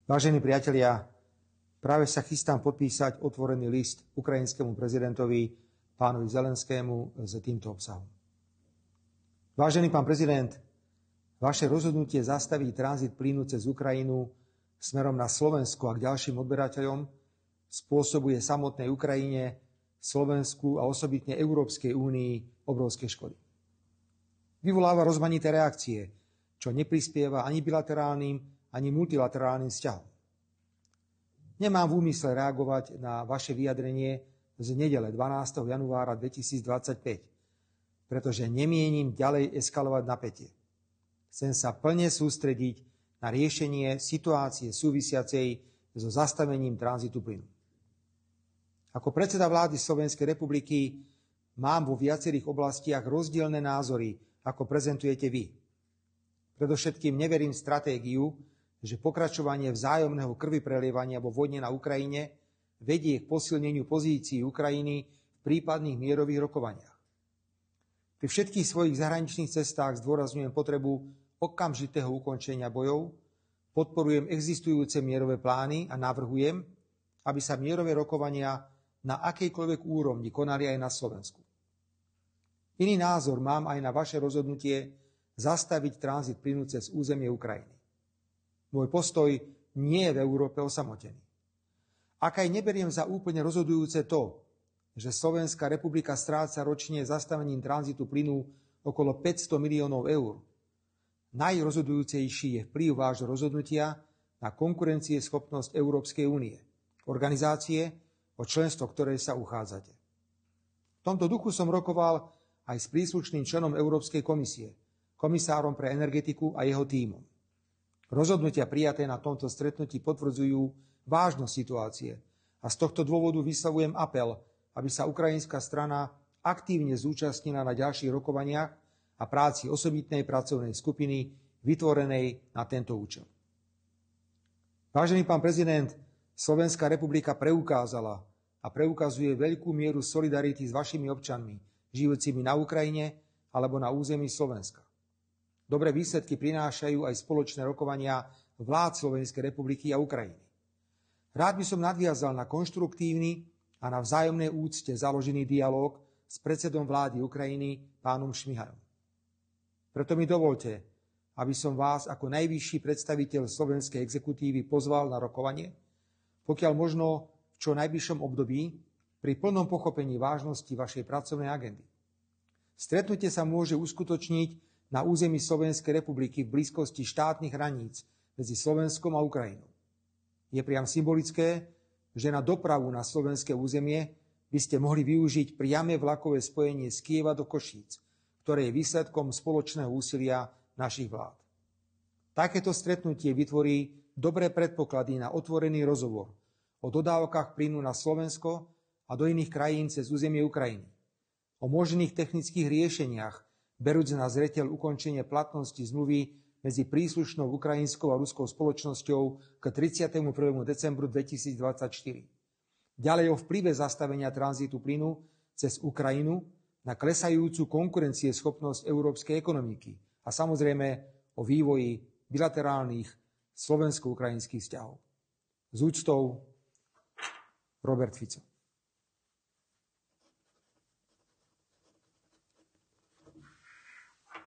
Vážení priatelia, práve sa chystám podpísať otvorený list ukrajinskému prezidentovi pánovi Zelenskému s týmto obsahom. Vážený pán prezident, vaše rozhodnutie zastaviť tranzit plynu cez Ukrajinu smerom na Slovensko a k ďalším odberateľom spôsobuje samotnej Ukrajine, Slovensku a osobitne Európskej únii obrovské škody. Vyvoláva rozmanité reakcie, čo neprispieva ani bilaterálnym, ani multilaterálnym vzťahom. Nemám v úmysle reagovať na vaše vyjadrenie z nedele 12. januára 2025, pretože nemienim ďalej eskalovať napätie. Chcem sa plne sústrediť na riešenie situácie súvisiacej so zastavením tranzitu plynu. Ako predseda vlády Slovenskej republiky mám vo viacerých oblastiach rozdielne názory, ako prezentujete vy. Predovšetkým neverím v stratégiu, že pokračovanie vzájomného krviprelievania vo vojne na Ukrajine vedie k posilneniu pozícií Ukrajiny v prípadných mierových rokovaniach. Pri všetkých svojich zahraničných cestách zdôrazňujem potrebu okamžitého ukončenia bojov, podporujem existujúce mierové plány a navrhujem, aby sa mierové rokovania na akejkoľvek úrovni konali aj na Slovensku. Iný názor mám aj na vaše rozhodnutie zastaviť tranzit plynu cez územie Ukrajiny. Môj postoj nie je v Európe osamotený. Ak aj neberiem za úplne rozhodujúce to, že Slovenská republika stráca ročne zastavením tranzitu plynu okolo 500 miliónov eur, najrozhodujúcejší je vplyv vášho rozhodnutia na konkurencieschopnosť Európskej únie, organizácie, o členstvo ktorej sa uchádzate. V tomto duchu som rokoval aj s príslušným členom Európskej komisie, komisárom pre energetiku a jeho tímom. Rozhodnutia prijaté na tomto stretnutí potvrdzujú vážnosť situácie a z tohto dôvodu vyslovujem apel, aby sa ukrajinská strana aktívne zúčastnila na ďalších rokovaniach a práci osobitnej pracovnej skupiny vytvorenej na tento účel. Vážený pán prezident, Slovenská republika preukázala a preukazuje veľkú mieru solidarity s vašimi občanmi, žijúcimi na Ukrajine alebo na území Slovenska. Dobré výsledky prinášajú aj spoločné rokovania vlád Slovenskej republiky a Ukrajiny. Rád by som nadviazal na konštruktívny a na vzájomnej úcte založený dialóg s predsedom vlády Ukrajiny, pánom Šmihajom. Preto mi dovolte, aby som vás ako najvyšší predstaviteľ slovenskej exekutívy pozval na rokovanie, pokiaľ možno v čo najbližšom období, pri plnom pochopení vážnosti vašej pracovnej agendy. Stretnutie sa môže uskutočniť na území Slovenskej republiky v blízkosti štátnych hraníc medzi Slovenskom a Ukrajinou. Je priam symbolické, že na dopravu na slovenské územie by ste mohli využiť priame vlakové spojenie z Kyjeva do Košíc, ktoré je výsledkom spoločného úsilia našich vlád. Takéto stretnutie vytvorí dobré predpoklady na otvorený rozhovor o dodávkach plynu na Slovensko a do iných krajín cez územie Ukrajiny, o možných technických riešeniach, berúc na zreteľ ukončenie platnosti zmluvy medzi príslušnou ukrajinskou a ruskou spoločnosťou k 31. decembru 2024. Ďalej o vplyve zastavenia tranzitu plynu cez Ukrajinu na klesajúcu konkurencieschopnosť európskej ekonomiky a samozrejme o vývoji bilaterálnych slovensko-ukrajinských vzťahov. S úctou, Robert Fico.